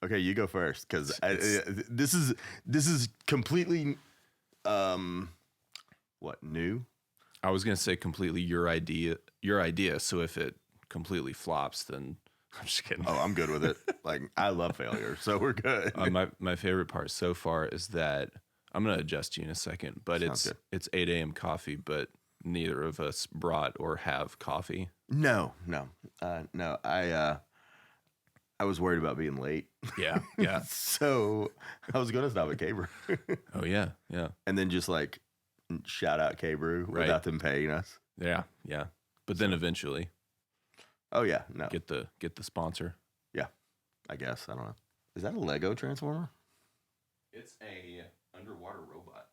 Okay, you go first because this is completely new? I was gonna say completely your idea. So if it completely flops, then I'm just kidding. Oh, I'm good with it. Like I love failure, so we're good. My favorite part so far is that I'm gonna adjust you in a second, but Sounds good. it's 8 a.m. coffee, but neither of us brought or have coffee. No. I was worried about being late. Yeah, yeah. So I was going to stop at K-Brew Oh yeah, yeah, and then just like shout out K-Brew Right. without them paying us. yeah, yeah. But then eventually Oh yeah, no. get the sponsor. Yeah, I guess. I don't know. Is that a Lego Transformer? It's a underwater robot.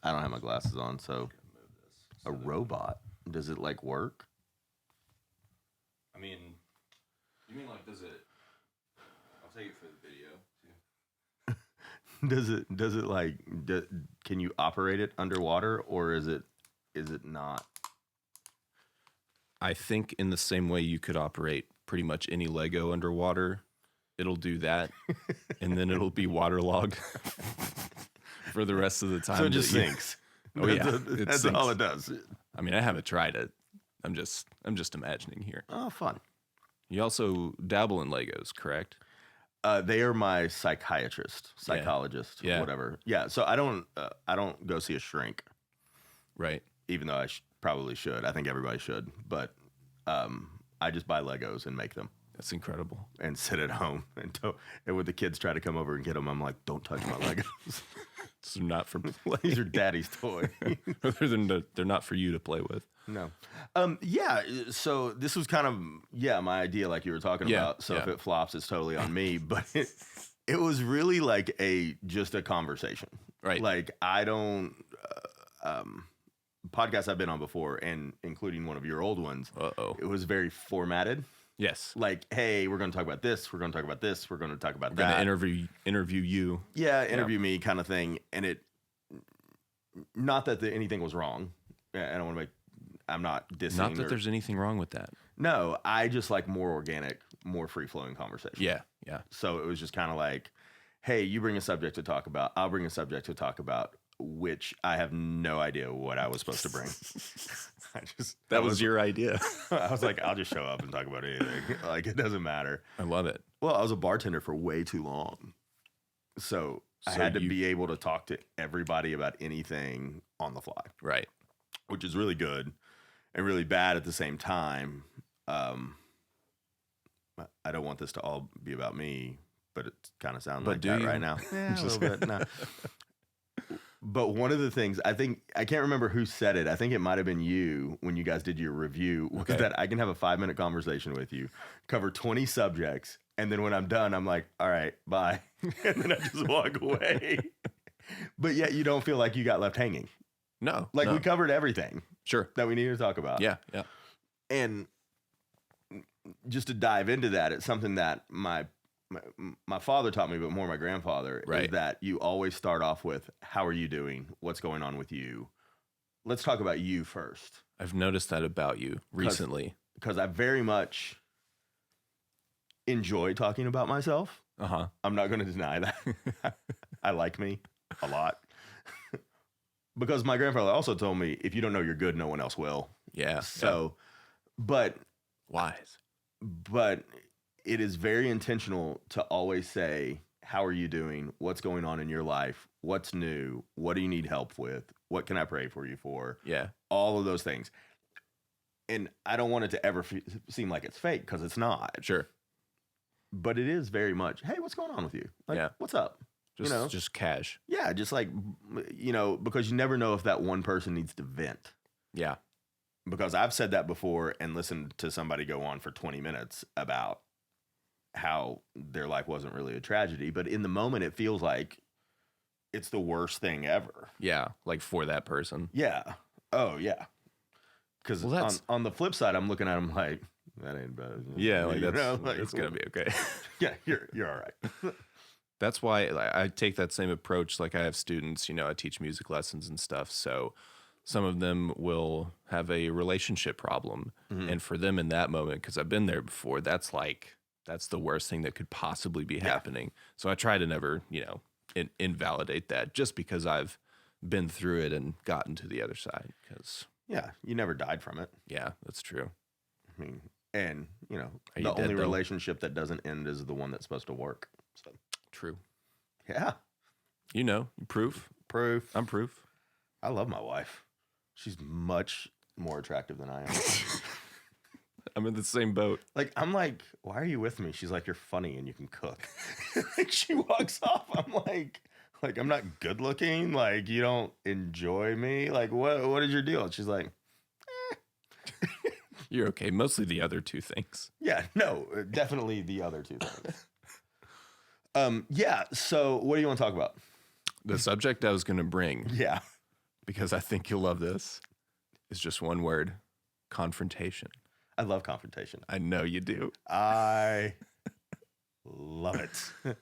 I don't have my glasses on, so Move this. a robot. Does it like work? I mean, you mean like does it? I'll take it for the video too. Does it like can you operate it underwater or is it not? I think in the same way you could operate pretty much any Lego underwater, it'll do that, and then it'll be waterlogged for the rest of the time. So it just that you- sinks. Oh yeah, That's all it does. I mean, I haven't tried it. I'm just imagining here. Oh, fun. You also dabble in Legos, correct? They are my psychologist, Yeah. whatever. Yeah. So I don't go see a shrink, Right. even though I probably should. I think everybody should, but I just buy Legos and make them That's incredible. and sit at home and when the kids try to come over and get them, I'm like, don't touch my Legos. It's not for These are daddy's toy. they're not for you to play with. No. Yeah. So this was kind of, my idea, like you were talking Yeah, about. So if yeah. it flops, it's totally on me. But it was really like just a conversation. Right. Like I don't, podcasts I've been on before, and including one of your old ones, Uh-oh. it was very formatted. Yes. Like, hey, we're going to talk about this. We're going to talk about this. We're going to talk about We're gonna that. interview you. Yeah, interview me kind of thing. And it, not that anything was wrong. I don't want to make, I'm not dissing. Not that there's anything wrong with that. No, I just like more organic, more free flowing conversation. Yeah. Yeah. So it was just kind of like, hey, you bring a subject to talk about. I'll bring a subject to talk about, which I have no idea what I was supposed to bring. That was your idea. I was like, I'll just show up and talk about anything. Like, it doesn't matter. I love it. Well, I was a bartender for way too long. So I had to be able to talk to everybody about anything on the fly, Right. which is really good and really bad at the same time. I don't want this to all be about me, but it kind of sounds like do that you? right now. Yeah, a little bit. No. But one of the things I can't remember who said it. I think it might have been you when you guys did your review. Was Okay. that I can have a 5-minute conversation with you, cover 20 subjects, and then when I'm done, I'm like, all right, bye, and then I just walk away. But yet you don't feel like you got left hanging. No. Like no. we covered everything Sure. that we needed to talk about. Yeah. Yeah. And just to dive into that, it's something that my father taught me, but more my grandfather, Right. is that you always start off with, how are you doing? What's going on with you? Let's talk about you first. I've noticed that about you recently. Because I very much enjoy talking about myself. Uh-huh. I'm not going to deny that. I like me a lot. Because my grandfather also told me, if you don't know you're good, no one else will. Yeah. So, but wise. it is very intentional to always say, how are you doing? What's going on in your life? What's new? What do you need help with? What can I pray for you for? Yeah. All of those things. And I don't want it to ever seem like it's fake, because it's not. Sure. But it is very much, hey, what's going on with you? Like, Yeah. what's up? Just cash. Yeah, just like, because you never know if that one person needs to vent. Yeah. Because I've said that before and listened to somebody go on for 20 minutes about how their life wasn't really a tragedy. But in the moment, it feels like it's the worst thing ever. Yeah. Like for that person. Yeah. Oh, yeah. Because on the flip side, I'm looking at them like, that ain't bad. Yeah. Like that's it's going to be okay. Yeah, you're all right. That's why I take that same approach. Like I have students, I teach music lessons and stuff. So some of them will have a relationship problem. Mhm. And for them in that moment, because I've been there before, that's like that's the worst thing that could possibly be Yeah. happening. So I try to never, invalidate that just because I've been through it and gotten to the other side. Because, Yeah, you never died from it. yeah, that's true. I mean, and Are you the dead, only though? relationship that doesn't end is the one that's supposed to work. So, True. yeah, Proof. proof. I'm proof. I love my wife. She's much more attractive than I am. I'm in the same boat. Like, I'm like, why are you with me? She's like, you're funny and you can cook. Like, she walks off. I'm like, I'm not good looking. Like, you don't enjoy me. Like, what is your deal? And she's like, You're okay. Mostly the other two things. yeah, no, definitely the other two things. Yeah. So, what do you want to talk about? The subject I was going to bring, Yeah, because I think you'll love this, is just one word: confrontation. I love confrontation. I know you do. I love it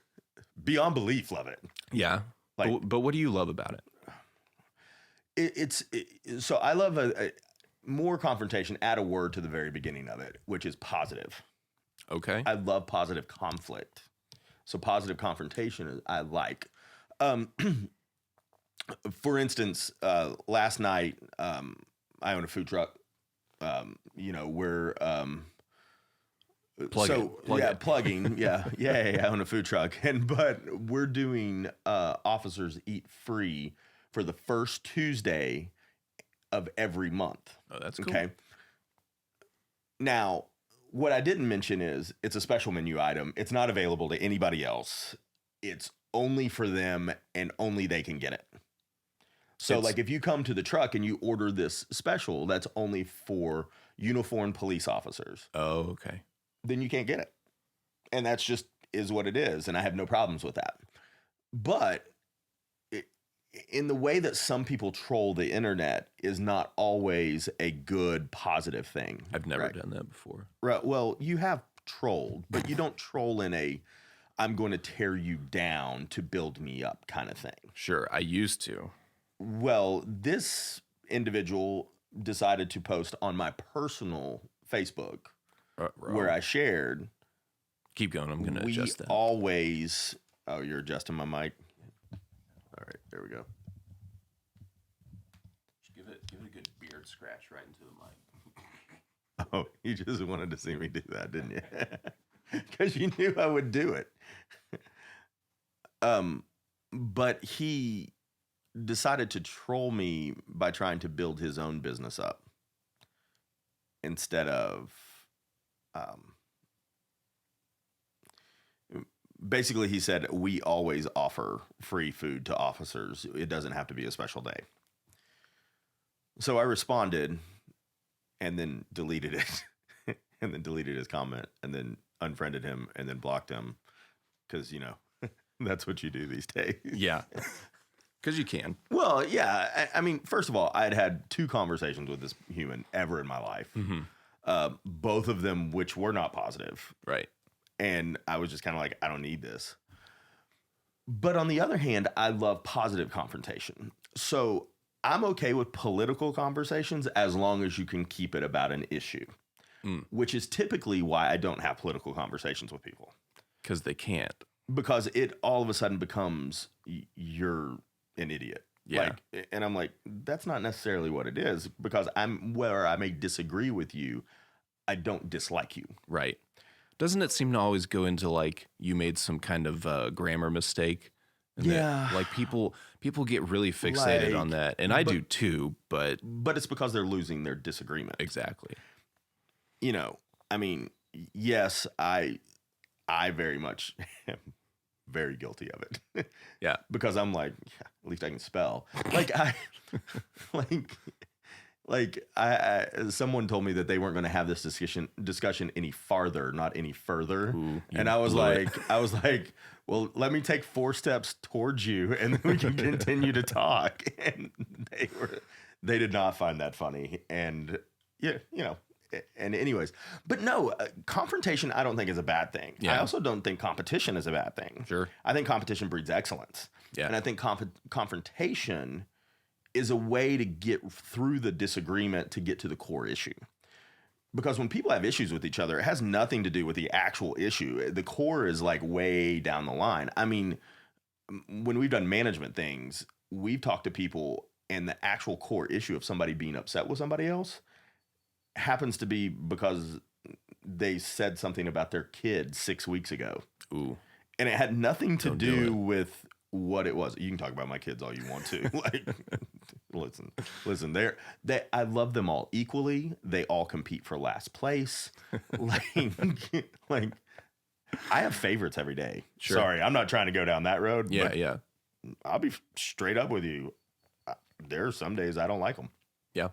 beyond belief. Love it. Yeah. Like- but what do you love about it? So I love a more confrontation. Add a word to the very beginning of it, which is positive. Okay. I love positive conflict. So positive confrontation is I like. For instance, last night I own a food truck. We're plugging. Yeah. I own a food truck, but we're doing officers eat free for the first Tuesday of every month. Oh, that's cool. Okay. Now, what I didn't mention is it's a special menu item. It's not available to anybody else. It's only for them and only they can get it. So, It's- like, if you come to the truck and you order this special, that's only for uniformed police officers, Oh, okay. then you can't get it. And that's just is what it is. And I have no problems with that. But in the way that some people troll the internet is not always a good, positive thing. I've never right? done that before. Right. Well, you have trolled, but you don't troll in a I'm going to tear you down to build me up kind of thing. Sure, I used to. Well, this individual decided to post on my personal Facebook where I shared. Keep going. I'm going to We adjust that. always. Oh, you're adjusting my mic. All right, there we go. Give it a good beard scratch right into the mic. Oh, you just wanted to see me do that, didn't you? Because you knew I would do it. But he decided to troll me by trying to build his own business up instead of basically he said we always offer free food to officers. It doesn't have to be a special day. So I responded and then deleted it and then deleted his comment and then unfriended him and then blocked him because that's what you do these days. Yeah. Because you can. Well, yeah. I mean, first of all, I had 2 conversations with this human ever in my life, both of them which were not positive. Right. And I was just kind of like, I don't need this. But on the other hand, I love positive confrontation. So I'm okay with political conversations as long as you can keep it about an issue, which is typically why I don't have political conversations with people. Because they can't. Because it all of a sudden becomes you're an idiot. Yeah. And I'm like, that's not necessarily what it is because where I may disagree with you, I don't dislike you. Right. Doesn't it seem to always go into like you made some kind of grammar mistake? And Yeah. like people get really fixated on that. And I do too, but But it's because they're losing their disagreement. exactly. I mean, yes, I very much am very guilty of it. Yeah. Because I'm like, yeah, at least I can spell. Someone told me that they weren't going to have this discussion any farther, not any further. Ooh, and I was like, well, let me take 4 steps towards you and then we can continue to talk. And they did not find that funny. And and anyways, but no, confrontation I don't think is a bad thing. Yeah. I also don't think competition is a bad thing. Sure. I think competition breeds excellence. Yeah. And I think confrontation is a way to get through the disagreement to get to the core issue. because when people have issues with each other, it has nothing to do with the actual issue. The core is like way down the line. I mean, when we've done management things, we've talked to people, and the actual core issue of somebody being upset with somebody else happens to be because they said something about their kid 6 weeks ago. Ooh. And it had nothing to Don't do do it. with what it was. You can talk about my kids all you want to. Like, listen, I love them all equally. They all compete for last place. like I have favorites every day. Sure. Sorry, I'm not trying to go down that road. Yeah, but yeah. I'll be straight up with you. There are some days I don't like them. Yeah.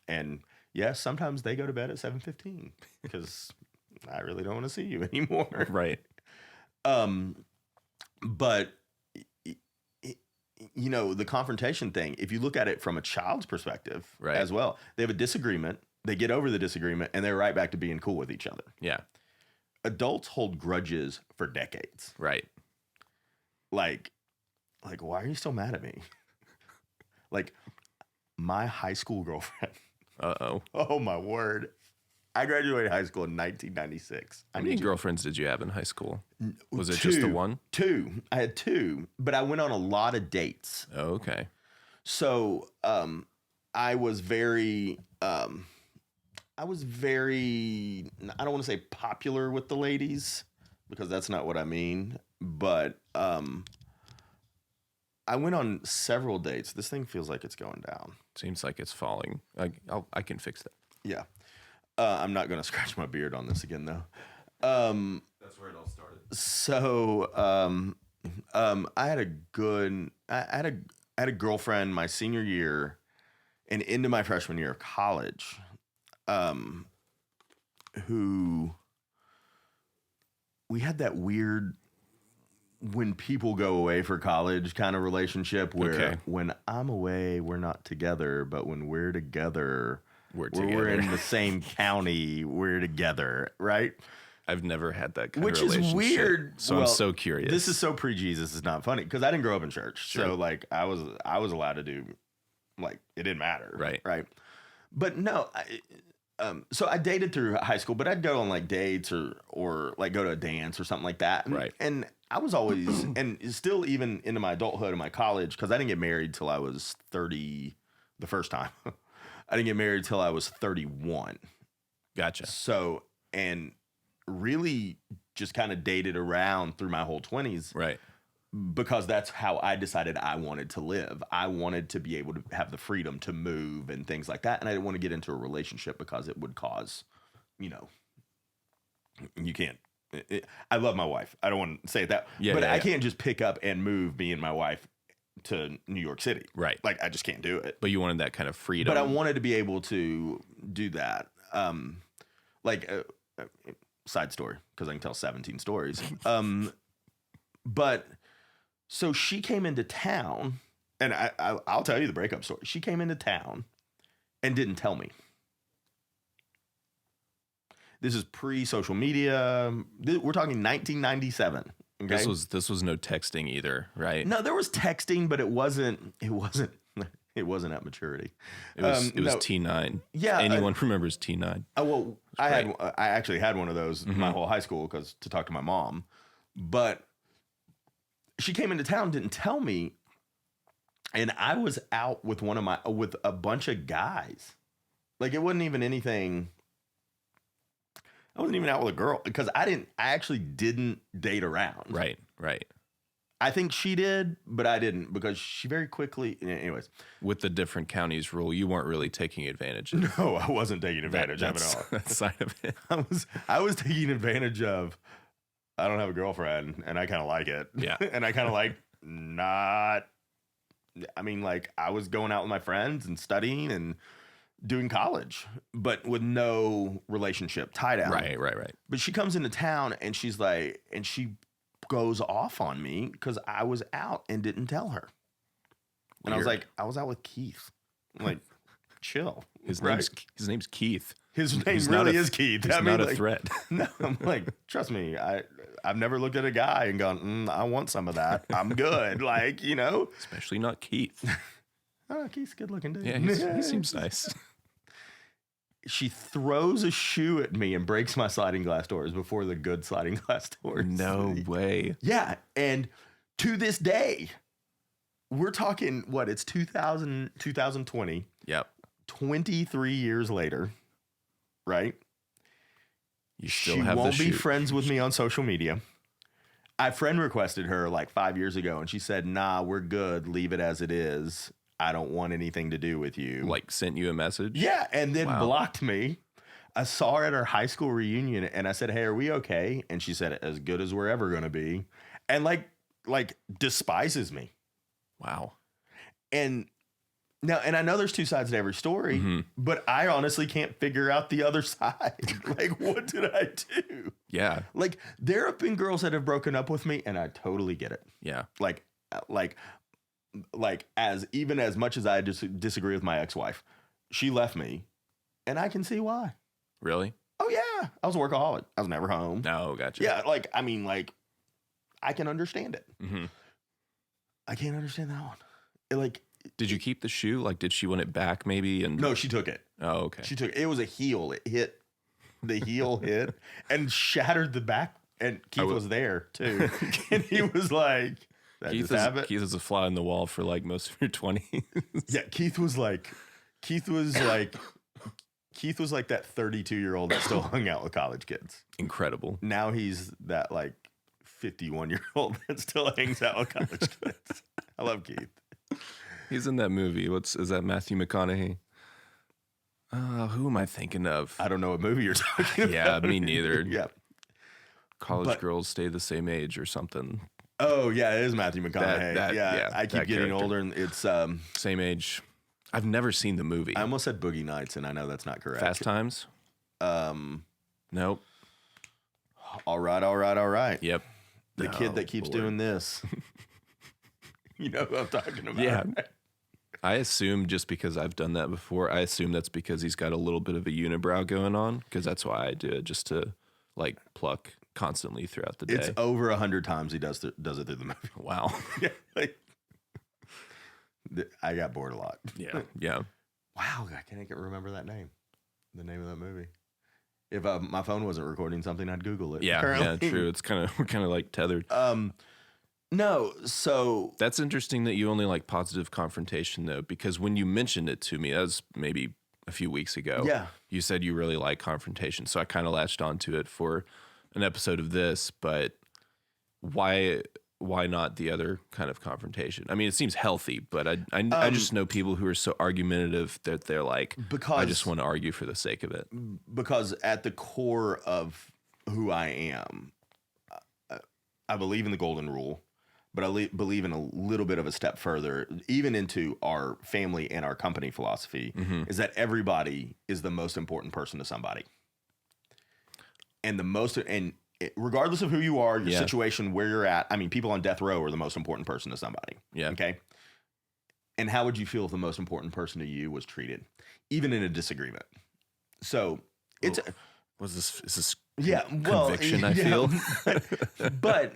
And yes, sometimes they go to bed at 7:15 because I really don't want to see you anymore. Right. But you know, the confrontation thing, if you look at it from a child's perspective Right. as well, they have a disagreement, they get over the disagreement, and they're right back to being cool with each other. Yeah. Adults hold grudges for decades. Right. Like, why are you still mad at me? Like, my high school girlfriend. Uh-oh. Oh, my word. I graduated high school in 1996. How many girlfriends did you have in high school? Was it just the one? Two. I had two, but I went on a lot of dates. Oh, okay. So I was very, I don't want to say popular with the ladies because that's not what I mean, but I went on several dates. This thing feels like it's going down. Seems like it's falling. I can fix that. Yeah. I'm not going to scratch my beard on this again, though. That's where it all started. So I had a girlfriend my senior year and into my freshman year of college, who we had that weird when people go away for college kind of relationship where Okay. when I'm away, we're not together, but when we're together, We're we're together. in the same county, we're together, right? I've never had that kind Which of is relationship. weird. So Well, I'm so curious. This is so pre-Jesus. It's not funny because I didn't grow up in church, Sure. so like I was allowed to do, like it didn't matter, Right. But no, so I dated through high school, but I'd go on like dates or like go to a dance or something like that, Right. And I was always and still even into my adulthood and my college because I didn't get married till I was 30 the first time. I didn't get married till I was 31. Gotcha. So, and really just kind of dated around through my whole 20s Right. because that's how I decided I wanted to live. I wanted to be able to have the freedom to move and things like that. And I didn't want to get into a relationship because it would cause, you can't. I love my wife. I don't want to say that. Yeah, but yeah, I yeah. can't just pick up and move me and my wife to New York City. Right. Like, I just can't do it. But you wanted that kind of freedom. But I wanted to be able to do that. Side story, because I can tell 17 stories. But so she came into town, and I'll tell you the breakup story. She came into town and didn't tell me. This is pre-social media. We're talking 1997. Okay? This was no texting either, right? No, there was texting, but it wasn't at maturity. It was no. T9. Yeah, Anyone remembers T9? Well, I actually had one of those my whole high school to talk to my mom, but she came into town, didn't tell me, and I was out with with a bunch of guys. Like, it wasn't even anything. I wasn't even out with a girl because I actually didn't date around. Right. I think she did, but I didn't because she very quickly. Anyways, With the different counties rule, you weren't really taking advantage of no, I wasn't taking advantage of it all. that side of it. I was taking advantage of. I don't have a girlfriend, and I kind of like it. Yeah. And I kind of like not. I mean, like, I was going out with my friends and studying and doing college, but with no relationship tie down. Right. But she comes into town and she's like, and she goes off on me because I was out and didn't tell her. And I was Weird. like, I was out with Keith. I'm like, chill. His right? name's Keith. His name He's not really a- is Keith. He's I mean, not a like, threat. No, I'm like, trust me, I've never looked at a guy and gone, I want some of that. I'm good. Like, Especially not Keith. oh, Keith's a good looking dude. Yeah, he seems nice. she throws a shoe at me and breaks my sliding glass doors before the good sliding glass doors. No way. Yeah. And to this day, we're talking, what, it's 2020, Yep. 23 years later, right? You still She have won't the be shoe. friends with me on social media. I friend requested her like 5 years ago, and she said, nah, we're good. Leave it as it is. I don't want anything to do with you. Like sent you a message? Yeah, and then Wow. blocked me. I saw her at our high school reunion, and I said, hey, are we okay? And she said, as good as we're ever going to be. And like despises me. Wow. And now, and I know there's two sides to every story, but I honestly can't figure out the other side. Like, what did I do? Yeah. Like, there have been girls that have broken up with me, and I totally get it. Yeah. Like as even as much as I disagree with my ex-wife, she left me, and I can see why. Really? Oh yeah, I was a workaholic. I was never home. No, gotcha. Yeah, I can understand it. Mm-hmm. I can't understand that one. Like, Did you keep the shoe? Like, did she want it back maybe? And no, she took it. Oh, okay. She took it. It was a heel. It hit the heel hit and shattered the back. And Keith was there too, and he was like, "That Keith just happened." Keith is a fly in the wall for like most of your 20s. Yeah, Keith was like that 32-year-old that still hung out with college kids. Incredible. Now he's that like 51-year-old that still hangs out with college kids. I love Keith. He's in that movie. Is that Matthew McConaughey? Who am I thinking of? I don't know what movie you're talking about. Yeah, me neither. Yeah. College girls stay the same age or something. Oh yeah, it is Matthew McConaughey. Yeah, I keep that getting character. older, and it's Same age. I've never seen the movie. I almost said Boogie Nights, and I know that's not correct. Fast Times? Nope. All right. Yep. The kid that keeps Lord. doing this. You know who I'm talking about. Yeah. right? I assume just because I've done that before, I assume that's because he's got a little bit of a unibrow going on, because that's why I do it, just to like pluck constantly throughout the day. It's over 100 times he does it through the movie. Wow. Yeah, like, I got bored a lot. Yeah. Yeah. Wow, I can't remember that name. The name of that movie. If my phone wasn't recording something, I'd Google it. Yeah. Apparently. Yeah. True. It's we're kind of like tethered. No, so That's interesting that you only like positive confrontation though, because when you mentioned it to me, that was maybe a few weeks ago. Yeah. You said you really like confrontation. So I kind of latched onto it for an episode of this, but why not the other kind of confrontation? I mean, it seems healthy, but I just know people who are so argumentative that they're like, I just want to argue for the sake of it. because at the core of who I am, I believe in the golden rule, but I believe in a little bit of a step further, even into our family and our company philosophy, is that everybody is the most important person to somebody. And regardless of who you are, your situation, where you're at, I mean, people on death row are the most important person to somebody. Yeah. Okay. And how would you feel if the most important person to you was treated, even in a disagreement? So it's, Is this conviction, I feel? but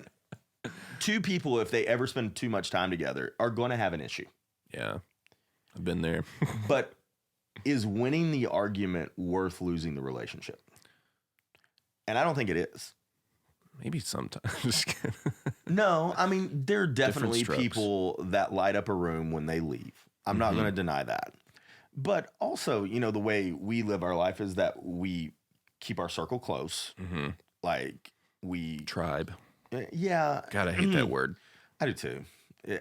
two people, if they ever spend too much time together, are going to have an issue. Yeah. I've been there. But is winning the argument worth losing the relationship? And I don't think it is. Maybe sometimes. No, I mean, there are definitely strokes. people that light up a room when they leave. I'm not going to deny that. But also, you know, the way we live our life is that we keep our circle close. Like we Tribe. Yeah. God, I hate that word. I do too.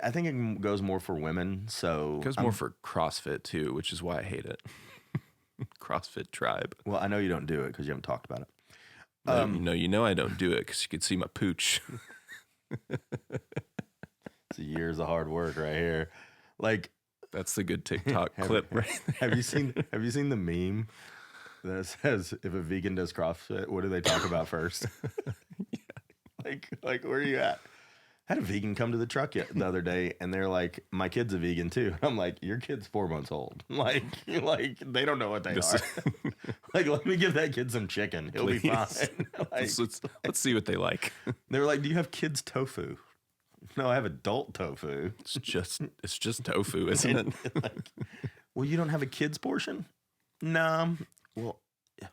I think it goes more for women. So It goes more for CrossFit too, which is why I hate it. CrossFit tribe. Well, I know you don't do it because you haven't talked about it. You know I don't do it because you could see my pooch. It's years of hard work right here. Like, That's the good TikTok clip, right? have you seen the meme that says if a vegan does CrossFit, what do they talk about first? Like where are you at? I had a vegan come to the truck the other day, and they're like, "My kid's a vegan too." And I'm like, "Your kid's 4 months old. Like they don't know what they are. Like, let me give that kid some chicken. He'll be fine." Like, Let's see what they like. they were like, "Do you have kids tofu?" No, I have adult tofu. It's just tofu, isn't it? Like, well, you don't have a kids portion? No, Well, yeah.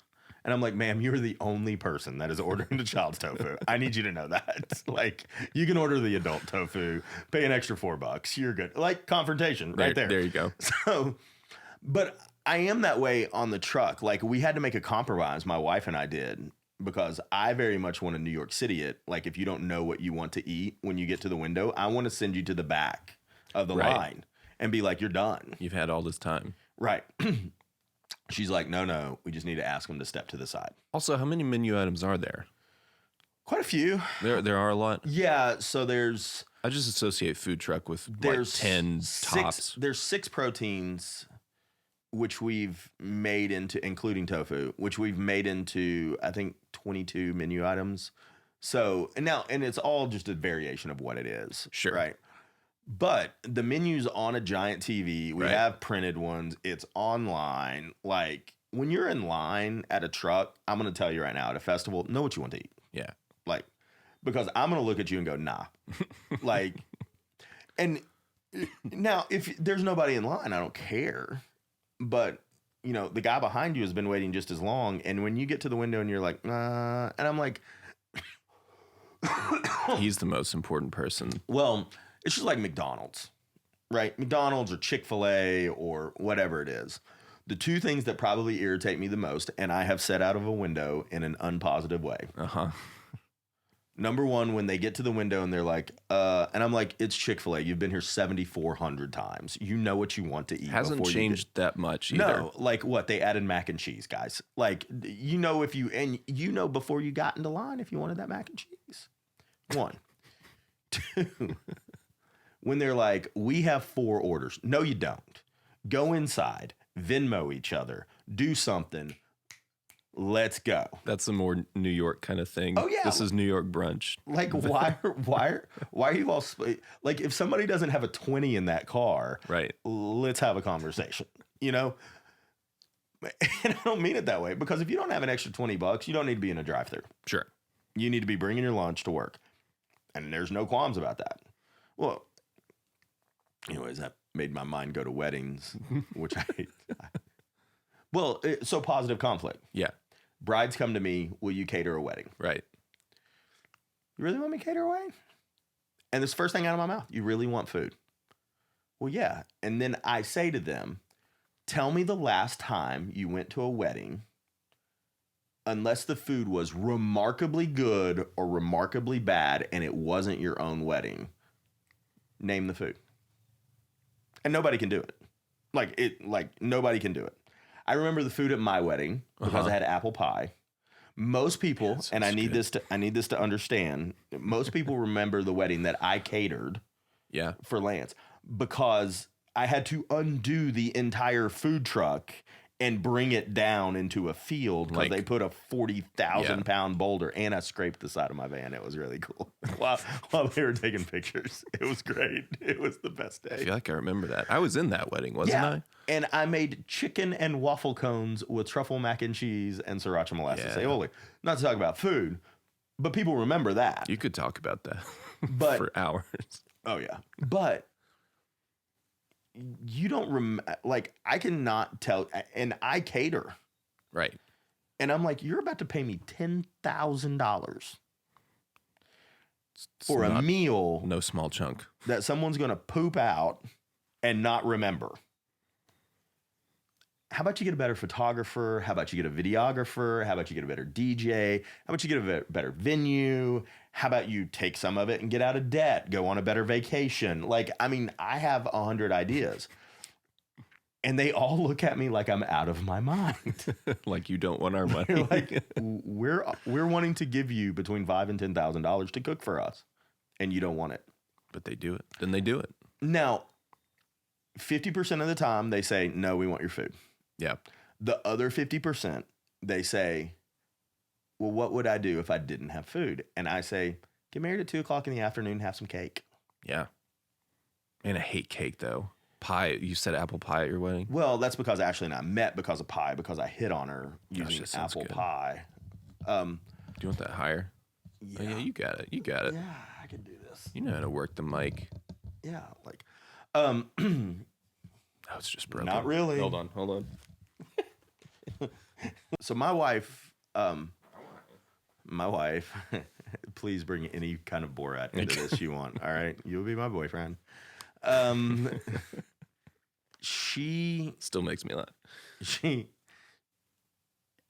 And I'm like, ma'am, you're the only person that is ordering the child's tofu. I need you to know that. Like, you can order the adult tofu, pay an extra $4. You're good. Like, confrontation right there. There you go. So, but I am that way on the truck. Like, we had to make a compromise, my wife and I did, because I very much want to New York City it. Like, if you don't know what you want to eat when you get to the window, I want to send you to the back of the Right. line and be like, you're done. You've had all this time. Right. She's like, no, we just need to ask them to step to the side. Also, how many menu items are there? Quite a few. There are a lot. Yeah, so there's I just associate food truck with like there's 10 tops. There's 6 proteins which we've made into, including tofu, which we've made into, I think, 22 menu items. So and it's all just a variation of what it is. Sure. Right. But the menu's on a giant TV. We Right. have printed ones. It's online. Like, when you're in line at a truck, I'm going to tell you right now, at a festival, know what you want to eat. Yeah. Like, because I'm going to look at you and go, nah. Like, and now if there's nobody in line, I don't care. But, you know, the guy behind you has been waiting just as long. And when you get to the window and you're like, nah, and I'm like, He's the most important person. well, it's just like McDonald's, right? McDonald's or Chick-fil-A or whatever it is. The two things that probably irritate me the most, and I have said out of a window in an unpositive way. Uh-huh. Number one, when they get to the window and they're like, and I'm like, it's Chick-fil-A. You've been here 7,400 times. You know what you want to eat. Hasn't before you changed that much either. No, like what? They added mac and cheese, guys. Like, you know, before you got into line if you wanted that mac and cheese. 1. 2. When they're like, we have 4 orders. No, you don't. Go inside, Venmo each other, do something. Let's go. That's a more New York kind of thing. Oh, yeah. This is New York brunch. Like, why are you all like, if somebody doesn't have a 20 in that car, Right. let's have a conversation, you know? And I don't mean it that way, because if you don't have an extra $20, you don't need to be in a drive-thru. Sure. You need to be bringing your lunch to work. And there's no qualms about that. Well, anyways, that made my mind go to weddings, which I hate. Well, so positive conflict. Yeah. Brides come to me, will you cater a wedding? Right. You really want me to cater a wedding? And this first thing out of my mouth, you really want food? Well, yeah. And then I say to them, tell me the last time you went to a wedding, unless the food was remarkably good or remarkably bad and it wasn't your own wedding, name the food. And nobody can do it. Like nobody can do it. I remember the food at my wedding because I had apple pie. Most people, and I need this to understand, most people remember the wedding that I catered Yeah. for Lance because I had to undo the entire food truck and bring it down into a field because they put a 40,000 pound boulder, and I scraped the side of my van. It was really cool while they were taking pictures. It was great. It was the best I day. feel like I remember that. I was in that wedding, wasn't I? And I made chicken and waffle cones with truffle mac and cheese and sriracha molasses aioli. Not to talk about food, but people remember that. You could talk about that But- for hours. Oh, yeah. But you don't like, I cannot tell, and I cater. Right. And I'm like, you're about to pay me $10,000 for a meal No small chunk. that someone's going to poop out and not remember. How about you get a better photographer? How about you get a videographer? How about you get a better DJ? How about you get a better venue? How about you take some of it and get out of debt, go on a better vacation? Like, I mean, I have 100 ideas. And they all look at me like I'm out of my mind. Like you don't want our money. They're like, we're wanting to give you between $5,000 and $10,000 to cook for us, and you don't want it. But they do it. Then they do it. Now, 50% of the time they say, no, we want your food. Yeah. The other 50%, they say, well, what would I do if I didn't have food? And I say, get married at 2:00 in the afternoon, have some cake. Yeah. And I hate cake though. Pie. You said apple pie at your wedding? Well, that's because Ashley and I met because of pie, because I hit on her using that sounds apple good. pie. Do you want that higher? Yeah. Oh, yeah, you got it. You got it. Yeah, I can do this. You know how to work the mic. Yeah, like, Oh, it's just broken. Not really. Hold on. So my wife, please bring any kind of Borat into this you want. All right, you'll be my boyfriend. She Still makes me laugh.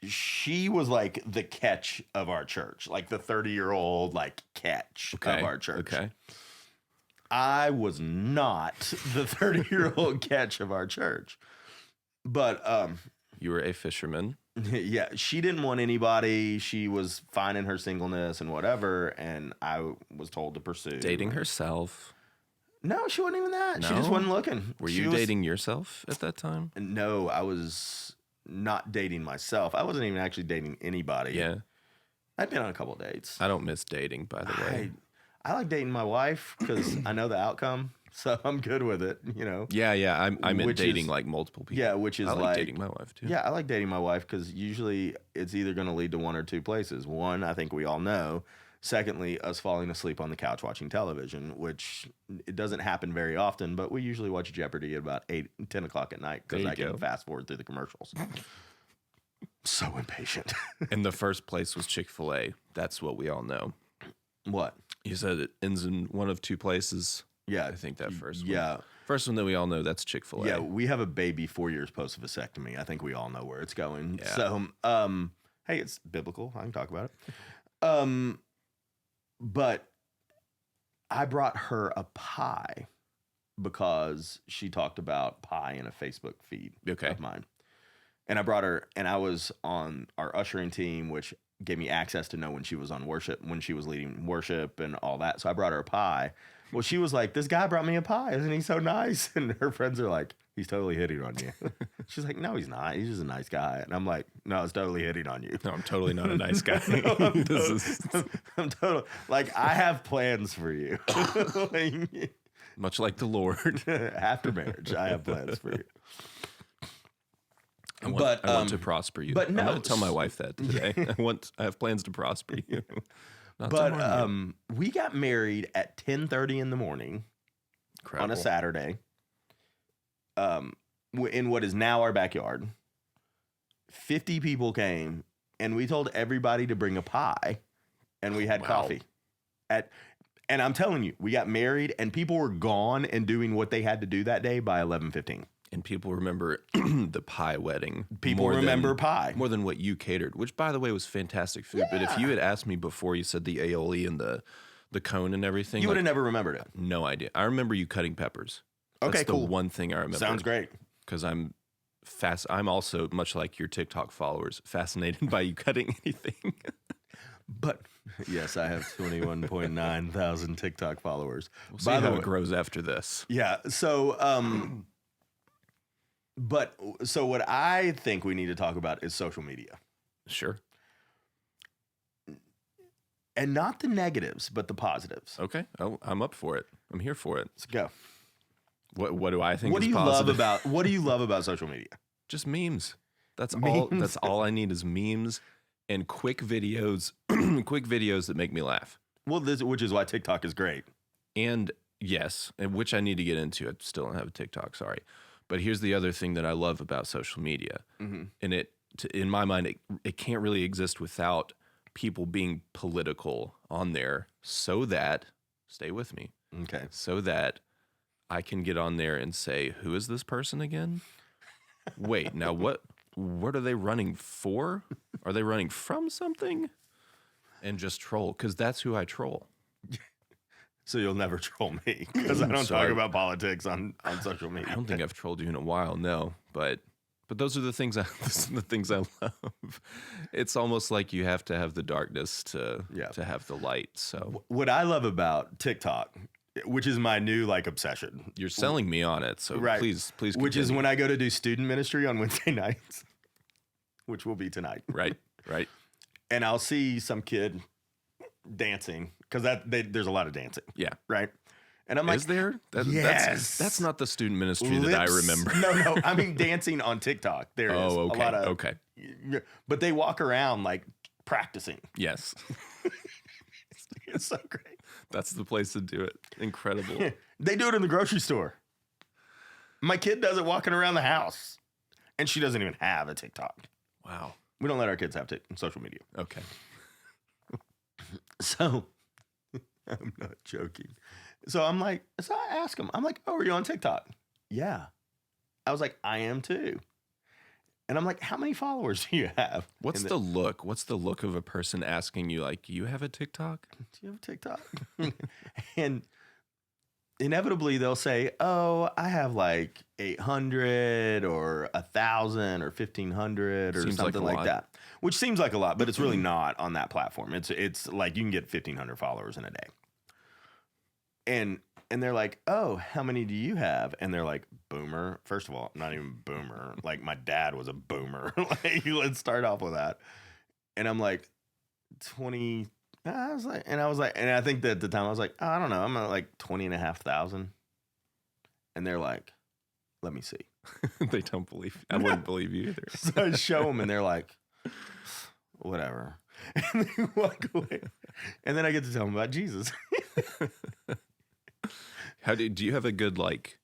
she was like the catch of our church, like the 30-year-old like catch of our church. Okay. I was not the 30-year-old catch of our church. But You were a fisherman. yeah, she didn't want anybody. She was fine in her singleness and whatever, and I was told to pursue Dating herself. No, she wasn't even that. She just No? wasn't looking. Were She you was- dating yourself at that time? No, I was not dating myself. I wasn't even actually dating anybody. Yeah. I'd been on a couple dates. I don't miss dating, by the way. I like dating my wife because I know the outcome, so I'm good with it. You know. Yeah. I meant Which dating is- like multiple people. Yeah, which is I like like dating my wife too. Yeah, I like dating my wife because usually it's either going to lead to one or two places. One, I think we all know. Secondly, us falling asleep on the couch watching television, which it doesn't happen very often, but we usually watch Jeopardy at about 10 o'clock at night because There I you can go. fast forward through the commercials. So impatient. And the first place was Chick-fil-A. That's what we all know. What? You said it ends in one of two places. Yeah. I think that first one. Yeah. First one that we all know, that's Chick-fil-A. Yeah, we have a baby 4 years post vasectomy. I think we all know where it's going. Yeah. So, hey, it's biblical. I can talk about it. But I brought her a pie because she talked about pie in a Facebook feed Okay. of mine. And I brought her, and I was on our ushering team, which gave me access to know when she was on worship, when she was leading worship and all that. So I brought her a pie. Well, she was like, this guy brought me a pie. Isn't he so nice? And her friends are like, he's totally hitting on you. She's like, no, he's not. He's just a nice guy. And I'm like, no, it's totally hitting on you. No, I'm totally not a nice guy. No, I'm, This totally, is I'm totally, like, I have plans for you. Like, much like the Lord. after marriage, I have plans for you. I But, want to prosper you. but I'm no, going to tell my wife that today. I have plans to prosper you. Not to But harm you. we got married at 10:30 in the morning on Incredible. a Saturday. In what is now our backyard. 50 people came, and we told everybody to bring a pie, and we had Wow. coffee. And I'm telling you, we got married, and people were gone and doing what they had to do that day by 11:15. And people remember the pie wedding. People more remember than, pie. more than what you catered, which, by the way, was fantastic food. But if you had asked me before you said the aioli and the cone and everything, You would like, have never remembered it. no idea. I remember you cutting peppers. Okay, That's the cool. one thing I remember. Sounds great. Because I'm also, much like your TikTok followers, fascinated by you cutting anything. But yes, I have 21.9 thousand TikTok followers. We'll see By the how way, it grows after this. yeah. So, so what I think we need to talk about is social media, Sure. and not the negatives, but the positives. Okay. Oh, I'm up for it. I'm here for it. Let's go. What do I think What is do you positive? What do you love about social media? Just memes. That's all. Memes? That's all I need is memes and quick videos. Quick videos that make me laugh. Well, which is why TikTok is great. And yes, and which I need to get into. I still don't have a TikTok. Sorry, but here's the other thing that I love about social media, Mm-hmm. and in my mind, it can't really exist without people being political on there. So that, stay with me. Okay. So that I can get on there and say, who is this person again? Wait, now what are they running for? Are they running from something? And just troll, because that's who I troll. So you'll never troll me because I don't talk Sorry. about politics on social media. I don't think I've trolled you in a while, no. But those are the things I love. It's almost like you have to have the darkness to have the light. So What I love about TikTok, which is my new like obsession, you're selling me on it. So Right. please which is continue. when I go to do student ministry on Wednesday nights, which will be tonight. right. And I'll see some kid dancing because there's a lot of dancing, Yeah. right? And I'm like, Is there? Yes. That's not the student ministry that I lips- remember. No, I mean dancing on TikTok. There is Oh, okay. a lot of Okay. but they walk around like practicing. Yes. It's so great. That's the place to do it. Incredible. They do it in the grocery store. My kid does it walking around the house, and she doesn't even have a TikTok. Wow. We don't let our kids have social media. Okay. So I'm not joking. So I ask him, I'm like, oh, are you on TikTok? Yeah. I was like, I am too. And I'm like, how many followers do you have? What's the look? What's the look of a person asking you, like, you have a TikTok? Do you have a TikTok? And inevitably they'll say, oh, I have like 800 or 1,000 or 1,500 or Seems something like a like lot. that, which seems like a lot, but it's really not on that platform. It's like you can get 1,500 followers in a day. And they're like, oh, how many do you have? And they're like, boomer. First of all, I'm not even boomer. Like my dad was a boomer. Like, let's start off with that. And I'm like, 20. And I think that at the time I was like, oh, I don't know. I'm at like 20,500. And they're like, let me see. They don't believe. I wouldn't believe you either. So I show them and they're like, whatever. And they walk away. And then I get to tell them about Jesus. Do you have a good like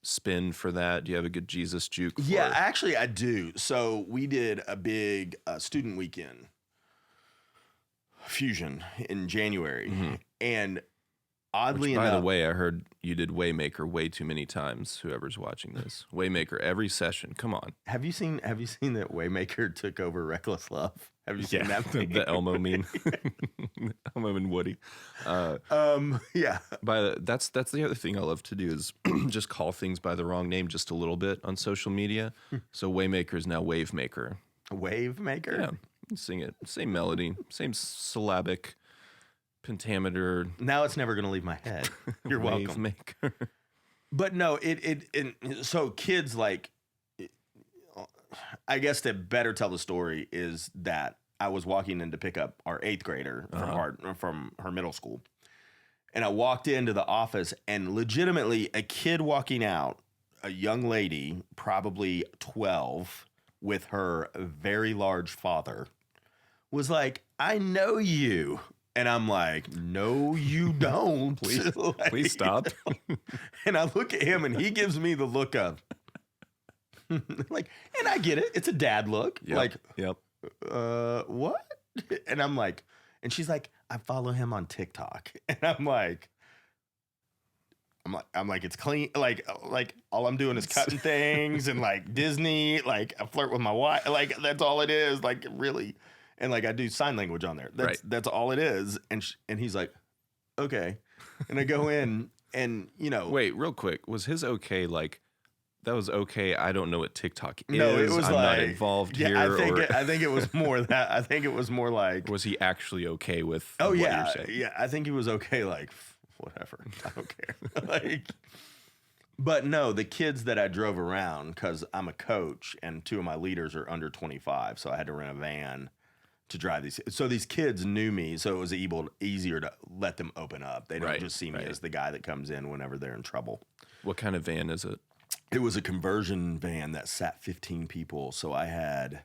spin for that? Do you have a good Jesus juke? Yeah, actually I do. So we did a big student weekend fusion in January. And oddly enough, by the way, I heard you did Waymaker way too many times. Whoever's watching this, Waymaker every session. Come on. Have you seen that Waymaker took over Reckless Love? Have you seen that? the Elmo meme, Elmo and Woody. Yeah. That's the other thing I love to do is just call things by the wrong name just a little bit on social media. So Waymaker is now Wavemaker. Wavemaker. Yeah, sing it, same melody, same syllabic pentameter. Now it's never going to leave my head. You're welcome. Wavemaker. But no, so kids like, I guess to better tell the story is that I was walking in to pick up our 8th grader from her middle school. And I walked into the office and legitimately a kid walking out, a young lady, probably 12, with her very large father, was like, I know you. And I'm like, no, you don't. Please stop. And I look at him and he gives me the look of, like, and I get it. It's a dad look. Yep. What? And I'm like, and she's like, I follow him on TikTok. And I'm like, it's clean. Like all I'm doing is cutting things and like Disney, like I flirt with my wife. Like that's all it is. Like really. And like I do sign language on there. That's all it is. And he's like, okay. And I go in and, Wait, real quick. Was his okay like, that was okay. I don't know what TikTok is. No, it was I'm like, not involved here. I think it was more that. I think it was more like. Was he actually okay with? Oh what yeah, you're saying? yeah. I think he was okay. Like whatever. I don't care. Like, but no, the kids that I drove around because I'm a coach and 2 of my leaders are under 25, so I had to rent a van to drive these. So these kids knew me, so it was easier to let them open up. They don't just see me as the guy that comes in whenever they're in trouble. What kind of van is it? It was a conversion van that sat 15 people. So I had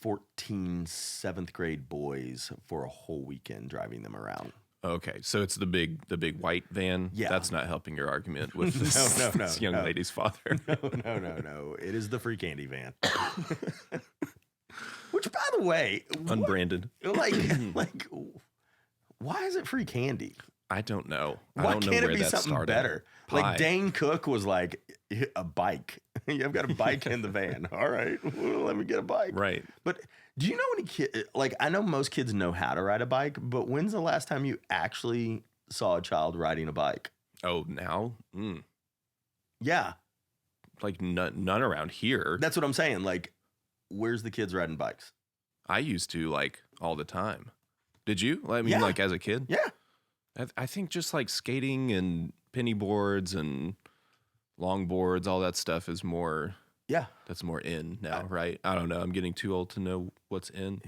14 7th grade boys for a whole weekend driving them around. Okay, so it's the big white van. Yeah, that's not helping your argument with this, this young lady's father. No. It is the free candy van. Which, by the way, unbranded. Like, why is it free candy? I don't know. Why I don't know can't where it be that something started. better? Pie. Like Dane Cook was like a bike. I've got a bike in the van. All right, well, let me get a bike. Right. But do you know any kid? Like I know most kids know how to ride a bike, but when's the last time you actually saw a child riding a bike? Oh, now? Yeah. Like none around here. That's what I'm saying. Like, where's the kids riding bikes? I used to like all the time. Did you? I mean, like as a kid? Yeah. I think just like skating and penny boards and longboards, all that stuff is more. Yeah. That's more in now, right? I don't know. I'm getting too old to know what's in.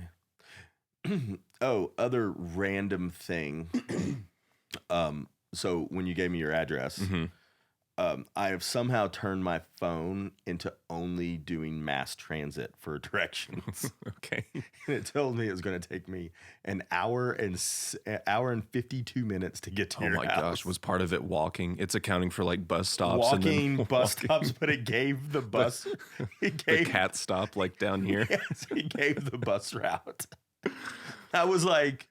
Yeah. Oh, other random thing. So when you gave me your address, I have somehow turned my phone into only doing mass transit for directions. Okay. And it told me it was going to take me an hour and 52 minutes to get to Oh your my house. gosh, was part of it walking? It's accounting for like bus stops and Walking, then bus walking. stops, but it gave the bus. It The gave cat stop like down here. Yes, it gave the bus route. I was like,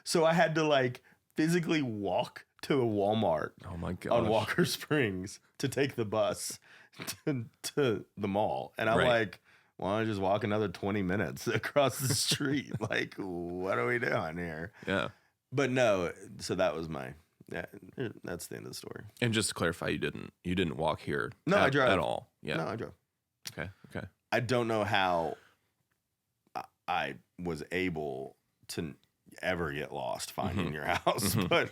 so I had to like physically walk to a Walmart Oh my gosh. on Walker Springs to take the bus to the mall. And I'm Right. like, why don't I just walk another 20 minutes across the street? Like, what are we doing here? Yeah. But no, so that was that's the end of the story. And just to clarify, you didn't walk here. No, I at, drove. at all. Yeah. No, I drove. Okay. I don't know how I was able to ever get lost finding your house, but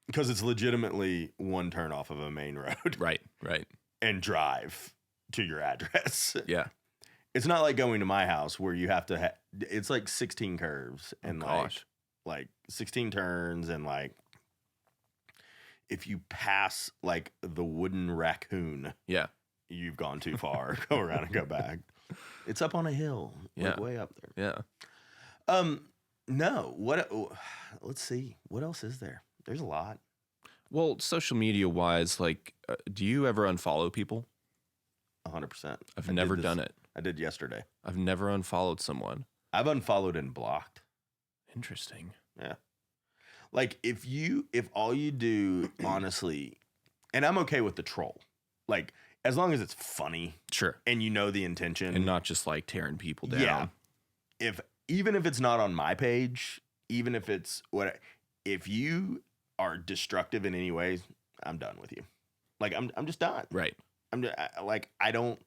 because it's legitimately one turn off of a main road Right. and drive to your address. Yeah. It's not like going to my house where you have to it's like 16 curves and Gosh. like 16 turns, and like if you pass like the wooden raccoon, Yeah. you've gone too far. Go around and go back. It's up on a hill, like Yeah. way up there. Yeah. No. Let's see. What else is there? There's a lot. Well, social media wise, like, do you ever unfollow people? 100%. I've never done it. I did yesterday. I've never unfollowed someone. I've unfollowed and blocked. Interesting. Yeah. Like if all you do, honestly, and I'm okay with the troll, like as long as it's funny Sure. and you know the intention, And not just like tearing people down. Yeah. Even if it's not on my page, even if it's if you are destructive in any way, I'm done with you. Like I'm just done. Right. I don't.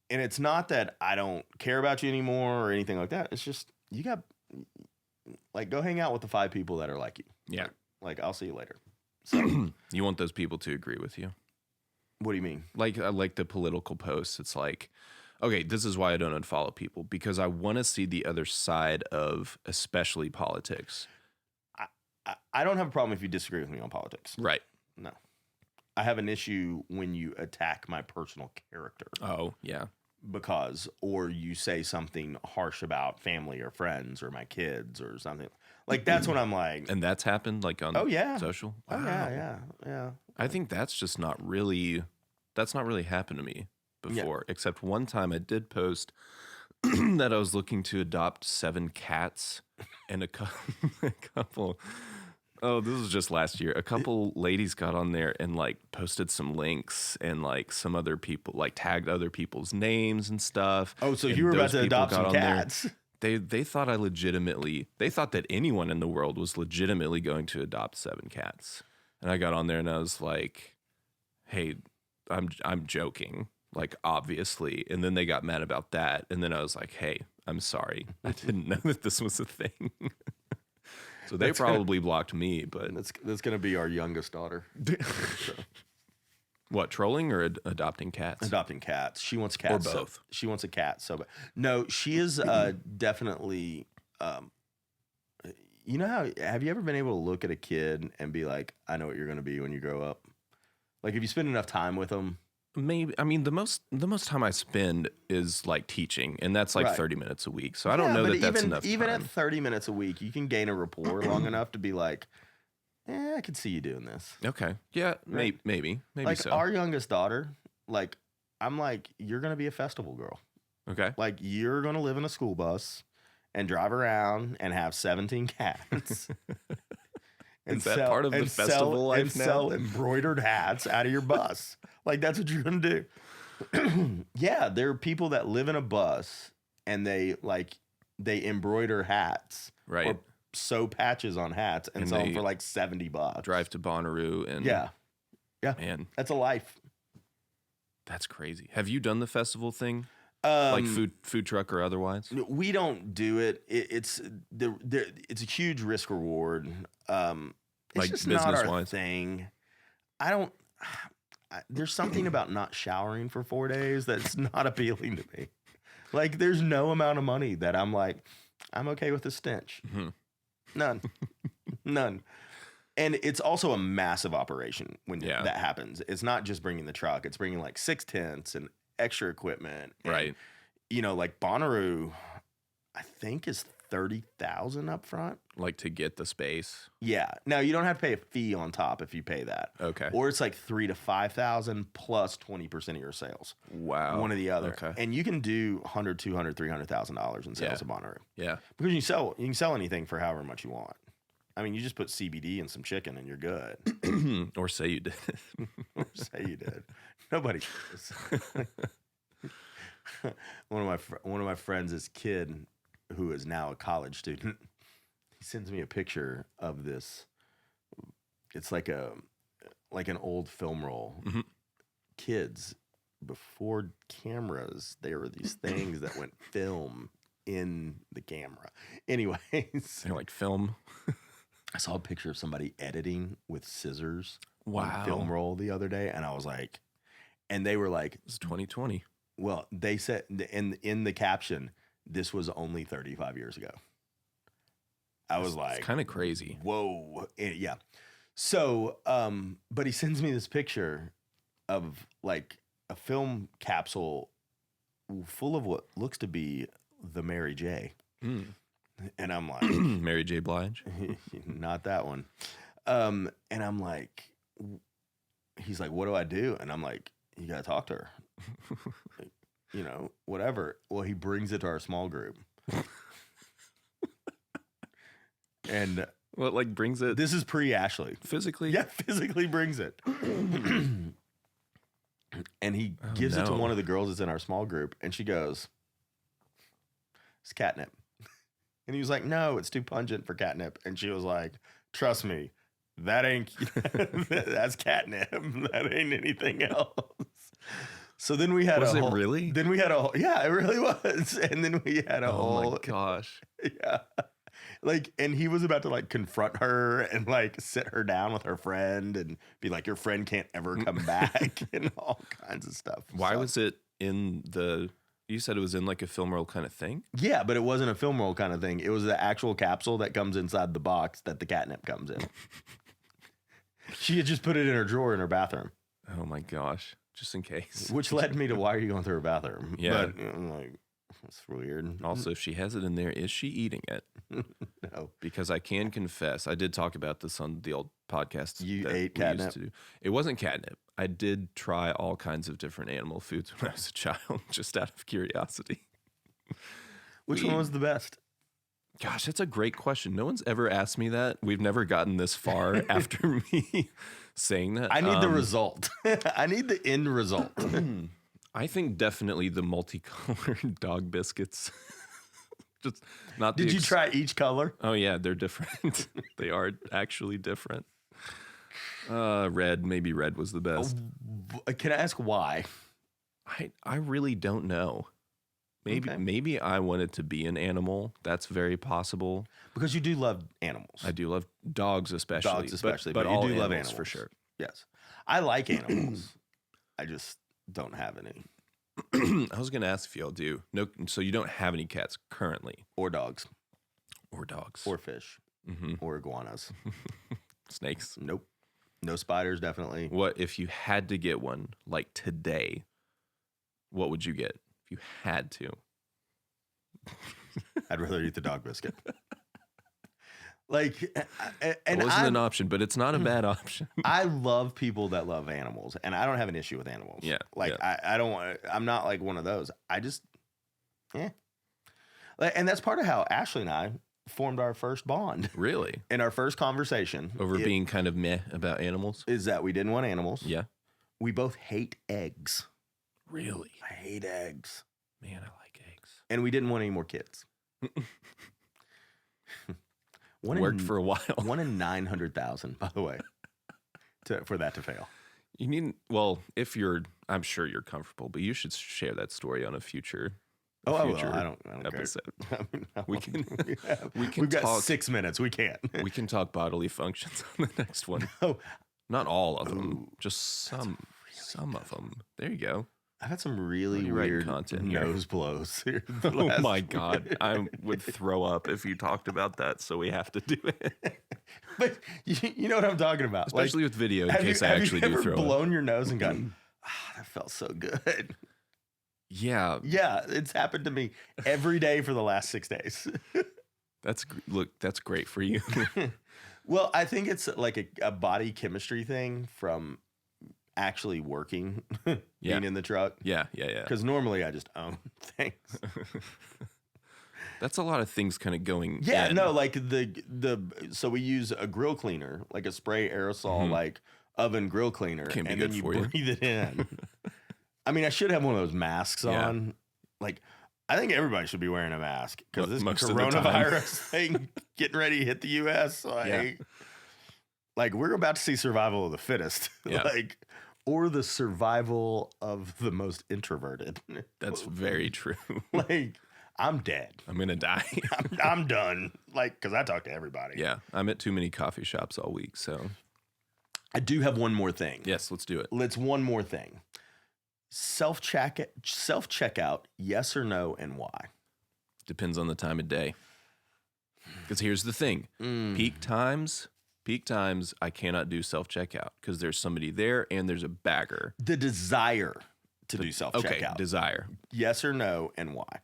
And it's not that I don't care about you anymore or anything like that. It's just you got like go hang out with the 5 people that are like you. Yeah. Like I'll see you later. So You want those people to agree with you. what do you mean? Like I like the political posts. It's like, okay, this is why I don't unfollow people, because I want to see the other side of especially politics. I don't have a problem if you disagree with me on politics. Right. No. I have an issue when you attack my personal character Oh, yeah. or you say something harsh about family or friends or my kids or something. Like that's when I'm like, And that's happened like on social. Oh yeah. I think that's not really happened to me before, except one time I did post that I was looking to adopt 7 cats, and a couple. Oh, this was just last year. A couple ladies got on there and like posted some links, and like some other people like tagged other people's names and stuff. Oh, so And you were about those to people adopt got some on there. cats. They thought they thought that anyone in the world was legitimately going to adopt 7 cats. And I got on there and I was like, "Hey, I'm joking, like obviously." And then they got mad about that. And then I was like, "Hey, I'm sorry. I didn't know that this was a thing." So they probably blocked me, but That's gonna be our youngest daughter. what, trolling or adopting cats? Adopting cats. She wants cats. Or both. She wants a cat. No, she is definitely. You know how? Have you ever been able to look at a kid and be like, "I know what you're gonna be when you grow up"? Like if you spend enough time with them. Maybe. I mean, the most time I spend is like teaching, and that's like Right. 30 minutes a week. So I don't know that that's enough Even time. at 30 minutes a week, you can gain a rapport long enough to be like, I could see you doing this. Okay. Yeah. Right. Maybe Like so. our youngest daughter, like I'm like, you're gonna be a festival girl. Okay. Like you're gonna live in a school bus and drive around and have 17 cats. Is that part of the festival life and now? sell embroidered hats out of your bus. Like that's what you're gonna do. Yeah, there are people that live in a bus and they embroider hats, Right. or sew patches on hats and sell them they for like $70. Drive to Bonnaroo and Yeah, man, that's a life. that's crazy. Have you done the festival thing? Like food truck or otherwise? We don't do it. It's it's a huge risk reward. It's Like just not our business-wise? thing. I don't. There's something about not showering for 4 days that's not appealing to me. Like, there's no amount of money that I'm like, I'm okay with the stench. Mhm. None. And it's also a massive operation when Yeah. that happens. It's not just bringing the truck; it's bringing like 6 tents and extra equipment. And, Right. You know, like Bonnaroo, I think is 30,000 up front. Like to get the space. Yeah. Now you don't have to pay a fee on top if you pay that. Okay. Or it's like 3,000 to 5,000 plus 20% of your sales. Wow. One or the other. Okay. And you can do $100,000, $200,000, $300,000 in sales Yeah. of Bonnaroo. Yeah. Because you can sell anything for however much you want. I mean, you just put CBD and some chicken and you're good. Or say you did. Say you did. Nobody does. One of my friends, this kid who is now a college student, he sends me a picture of this. It's like an old film roll. Mhm. Kids before cameras, there were these things that went film in the camera. Anyways, They're like film. I saw a picture of somebody editing with scissors Wow. on film roll the other day, and I was like, and they were like, It's 2020. well, they said in the caption, this was only 35 years ago. I was like, It's kind of crazy. whoa. Yeah. So, but he sends me this picture of like a film capsule full of what looks to be the Mary J. Mm. And I'm like, Mary J. Blige. not that one. And I'm like, he's like, what do I do? And I'm like, you got to talk to her. Like, you know, whatever. Well, he brings it to our small group. And Well, it like brings it this is pre-Ashley. physically. Yeah, physically brings it. And he gives it to no. one of the girls that's in our small group. And she goes, it's catnip. And he was like, no, it's too pungent for catnip. And she was like, trust me, that ain't, that's catnip. That ain't anything else. So then we had Was a it whole, really? Then we had a whole, yeah, it really was. And then we had a Oh whole, my gosh. yeah. Like, and he was about to like confront her and like sit her down with her friend and be like, your friend can't ever come back and all kinds of stuff. Why So- was it in the? You said it was in like a film roll kind of thing. Yeah, but it wasn't a film roll kind of thing. It was the actual capsule that comes inside the box that the catnip comes in. She had just put it in her drawer in her bathroom, Oh my gosh. Just in case. which led me to why are you going through her bathroom? Yeah. But I'm like, that's weird. Also, if she has it in there, is she eating it? No. Because I can confess, I did talk about this on the old podcast. You that ate we used catnip? to do. It wasn't catnip. I did try all kinds of different animal foods when I was a child, just out of curiosity. Which We- one was the best? Gosh, that's a great question. No one's ever asked me that. We've never gotten this far after me saying that. I need the result. I need the end result. I think definitely the multicolored dog biscuits. Just not the Did you try each color? Oh yeah, they're different. They are actually different. Red, maybe red was the best. Can I ask why? I really don't know. Okay. Maybe I wanted to be an animal. That's very possible. Because you do love animals. I do love dogs, especially. Dogs especially, but but you all do love animals for animals. sure. Yes. I like animals. I just don't have any. I was going to ask if y'all do. No, so you don't have any cats currently, Or dogs. or dogs, Or fish. hmm Or iguanas. snakes. Nope. No spiders, definitely. What if you had to get one like today? What would you get if you had to? I'd rather eat the dog biscuit. Like, It and wasn't an I, option, but it's not a bad option. I love people that love animals, and I don't have an issue with animals. Yeah, Like, yeah. I don't want, I'm not like one of those. I just, yeah. Like, and that's part of how Ashley and I formed our first bond. Really? In our first conversation, Over it being kind of meh about animals? is that we didn't want animals. Yeah. We both hate eggs. Really? I hate eggs. Man, I like eggs. And we didn't want any more kids. Worked for a while. 1 in 900,000, by the way, for that to fail. You need, well, if you're, I'm sure you're comfortable, but you should share that story on a future. Oh, I will. future I don't episode. care. I mean, We can- we can We've got talk- 6 minutes. We can't. We can talk bodily functions on the next one. Oh, Not all of them, Ooh, just some of them. There you go. I've had some really you writing weird content here? nose blows. Here the Oh last- my God. I would throw up if you talked about that. So we have to do it. But you know what I'm talking about. Especially with video in have case you, I have actually you do ever throw up. blown your nose and gone, that felt so good. Yeah. Yeah, it's happened to me every day for the last 6 days. That's great for you. Well, I think it's like a body chemistry thing from actually working, being in the truck. Yeah. Because normally I just own things. That's a lot of things kind of going. Yeah, in. no, like so we use a grill cleaner, like a spray aerosol, like oven grill cleaner, Can't be and good then you for you. breathe it in. I mean, I should have one of those masks Yeah. on. Like, I think everybody should be wearing a mask because this Most of the time. coronavirus thing getting ready to hit the U.S. Like we're about to see survival of the fittest, Yeah. or the survival of the most introverted. That's very true. Like, I'm dead. I'm going to die. I'm done. Like, because I talk to everybody. Yeah. I'm at too many coffee shops all week. So, I do have one more thing. yes, let's do it. Let's one more thing. Self checkout, yes or no, and why? Depends on the time of day. Because here's the thing peak times, I cannot do self checkout because there's somebody there and there's a bagger. The desire to do self Okay. checkout. Desire. Yes or no, and why?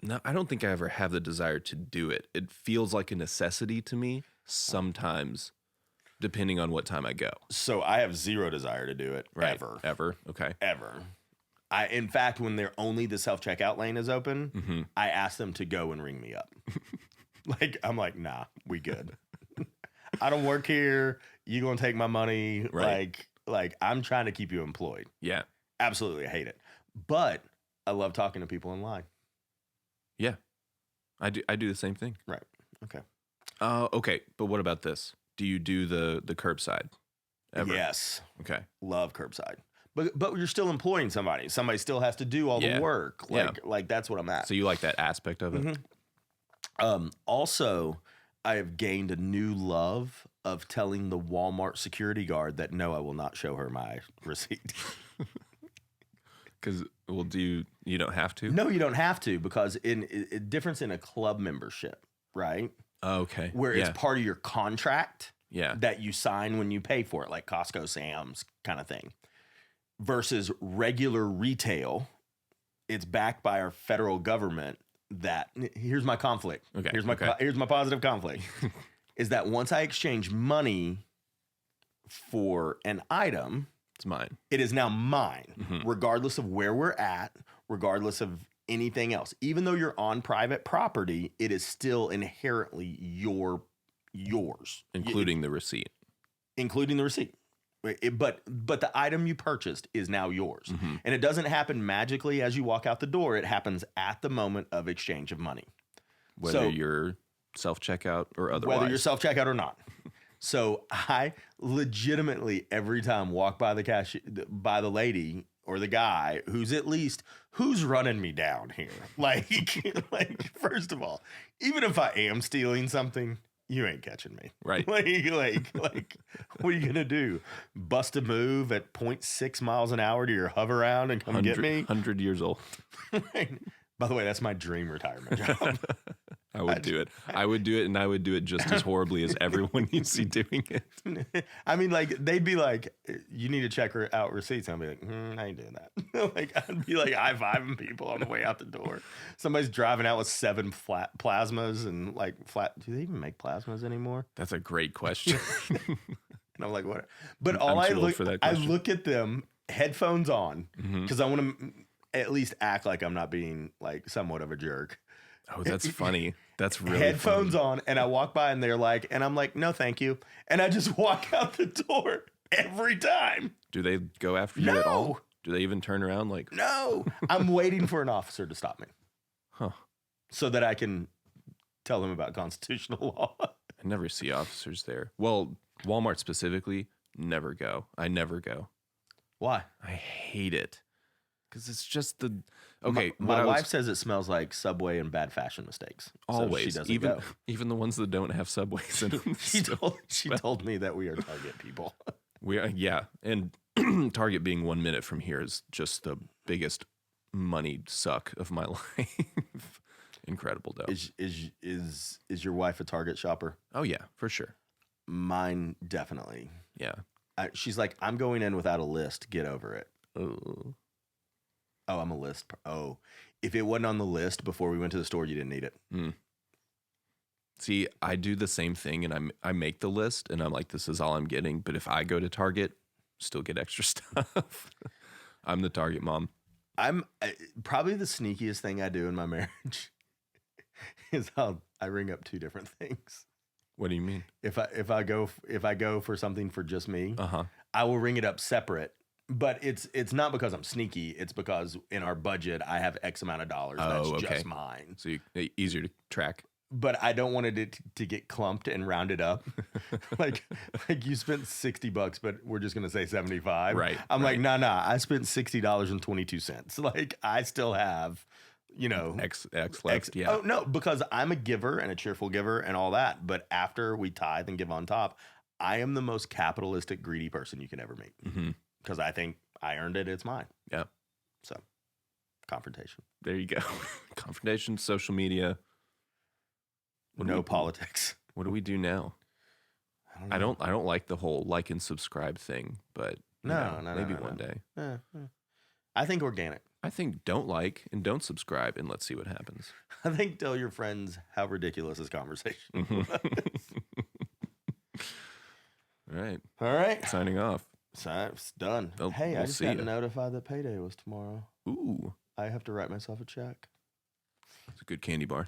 No, I don't think I ever have the desire to do it. It feels like a necessity to me sometimes, depending on what time I go. So I have zero desire to do it Ever. Okay. ever. In fact, when they're only the self checkout lane is open, I ask them to go and ring me up. I'm like, nah, we good. I don't work here. You gonna take my money? Right. Like I'm trying to keep you employed. Yeah. Absolutely, I hate it, but I love talking to people in line. Yeah. I do the same thing. Right. Okay. Okay. But what about this? Do you do the curbside? Ever? Yes. Okay. Love curbside. But you're still employing somebody. Somebody still has to do all Yeah. the work. Yeah. Like that's what I'm at. So you like that aspect of it? Also, I have gained a new love of telling the Walmart security guard that no, I will not show her my receipt. Because you don't have to? No, you don't have to, because in difference in a club membership, right? Okay. Where yeah. it's part of your contract Yeah. that you sign when you pay for it, like Costco, Sam's kind of thing, versus regular retail. It's backed by our federal government. That here's my conflict. Okay, Here's my positive conflict is that once I exchange money for an item, It's mine. it is now mine, regardless of where we're at, regardless of anything else. Even though you're on private property, it is still inherently yours, Including the receipt. including the receipt. But the item you purchased is now yours. And it doesn't happen magically as you walk out the door. It happens at the moment of exchange of money. Whether So- you're self-checkout or otherwise. Whether you're self-checkout or not. So I legitimately every time walk by by the lady or the guy who's running me down here. Like first of all, even if I am stealing something, you ain't catching me. Right. Like what are you gonna do? Bust a move at 0.6 miles an hour to your hover around and come get me? 100 years old. By the way, that's my dream retirement job. I would do it. I would do it, and I would do it just as horribly as everyone you see doing it. I mean, like, they'd be like, you need to check out receipts. And I'd be like, I ain't doing that. I'd be like high-fiving people on the way out the door. Somebody's driving out with 7 flat plasmas and do they even make plasmas anymore? That's a great question. And I'm like, what? But I'm too old for that I question. look at them, headphones on, because I want to at least act like I'm not being like somewhat of a jerk. Oh, that's funny. That's really Headphones funny. on, and I walk by and they're like, and I'm like, no, thank you. And I just walk out the door every time. Do they go after you at all? No. Do they even turn around like, No, I'm waiting for an officer to stop me huh? so that I can tell them about constitutional law. I never see officers there. Well, Walmart specifically, never go. I never go. Why? I hate it. Because it's just the... Okay, My wife says it smells like Subway and bad fashion mistakes. always. So she doesn't even, go. even the ones that don't have Subways in them. She told me that we are Target people. Yeah. And Target being 1 minute from here is just the biggest money suck of my life. Incredible though. Is your wife a Target shopper? Oh yeah, for sure. Mine definitely. Yeah. She's like, I'm going in without a list. Get over it. Oh. Oh, I'm a list. Oh, if it wasn't on the list before we went to the store, you didn't need it. See, I do the same thing, and I make the list, and I'm like, this is all I'm getting. But if I go to Target, still get extra stuff. I'm the Target mom. I'm probably the sneakiest thing I do in my marriage is I ring up two different things. What do you mean? If I go for something for just me, Uh-huh. I will ring it up separate. But it's not because I'm sneaky. It's because in our budget I have X amount of dollars that's just mine. So easier to track. But I don't want it to get clumped and rounded up. like you spent $60, but we're just gonna say 75. Right. I'm like, nah. I spent $60.22. Like I still have, X left. Yeah. Oh no, because I'm a giver and a cheerful giver and all that. But after we tithe and give on top, I am the most capitalistic, greedy person you can ever meet. Mm-hmm. Because I think I earned it. It's mine. Yeah. So, confrontation. There you go. Confrontation, social media. No politics. What do we do now? I don't like the whole like and subscribe thing, but maybe one day. I think organic. I think don't like and don't subscribe and let's see what happens. I think tell your friends how ridiculous this conversation was. All right. Signing off. So it's done. Well, hey, we'll I just got notified that payday was tomorrow. Ooh. I have to write myself a check. It's a good candy bar.